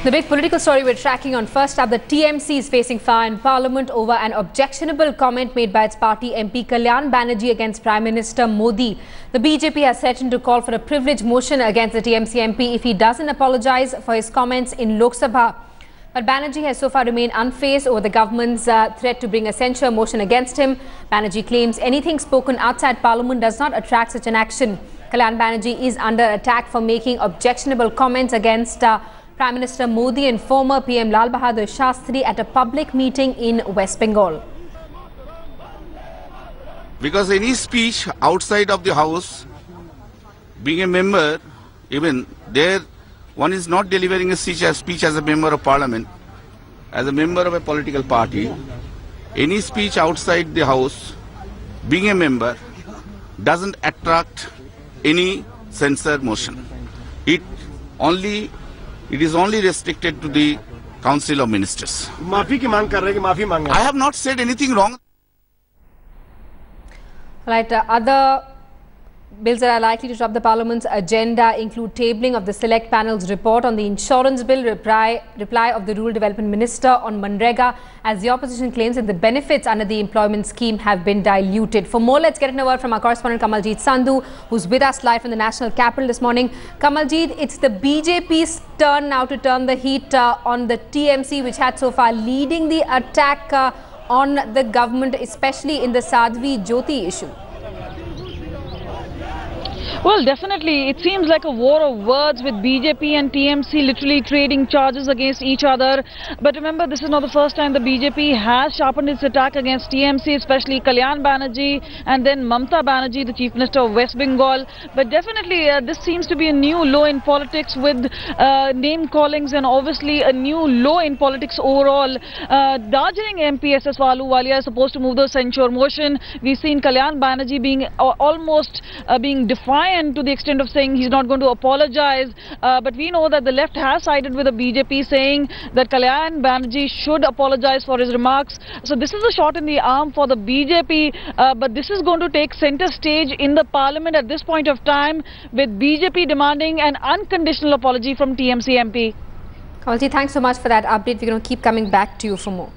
The big political story we're tracking on. First up, the TMC is facing fire in Parliament over an objectionable comment made by its party MP Kalyan Banerjee against Prime Minister Modi. The BJP has threatened to call for a privilege motion against the TMC MP if he doesn't apologise for his comments in Lok Sabha. But Banerjee has so far remained unfazed over the government's threat to bring a censure motion against him. Banerjee claims anything spoken outside Parliament does not attract such an action. Kalyan Banerjee is under attack for making objectionable comments against Prime Minister Modi and former PM Lal Bahadur Shastri at a public meeting in West Bengal. Because any speech outside of the house, being a member, even there, one is not delivering a speech as a member of parliament, as a member of a political party. Any speech outside the house, being a member, doesn't attract any censure motion. It is only restricted to the Council of Ministers. I have not said anything wrong. Right, other bills that are likely to top the Parliament's agenda include tabling of the Select Panel's report on the insurance bill, reply of the Rural Development Minister on Manrega, as the opposition claims that the benefits under the employment scheme have been diluted. For more, let's get in a word from our correspondent Kamaljeet Sandhu, who's with us live from the National Capital this morning. Kamaljeet, it's the BJP's turn now to turn the heat on the TMC, which had so far leading the attack on the government, especially in the Sadhvi Jyoti issue. Well, definitely. It seems like a war of words with BJP and TMC literally trading charges against each other. But remember, this is not the first time the BJP has sharpened its attack against TMC, especially Kalyan Banerjee and then Mamata Banerjee, the Chief Minister of West Bengal. But definitely, this seems to be a new low in politics with name callings and obviously a new low in politics overall. Darjeeling MP SS Ahluwalia is supposed to move the censure motion. We've seen Kalyan Banerjee being almost being defiant to the extent of saying he's not going to apologize. But we know that the left has sided with the BJP, saying that Kalyan Banerjee should apologize for his remarks. So this is a shot in the arm for the BJP, but this is going to take center stage in the Parliament at this point of time, with BJP demanding an unconditional apology from TMC MP. Kamaljeet, thanks so much for that update. We're going to keep coming back to you for more.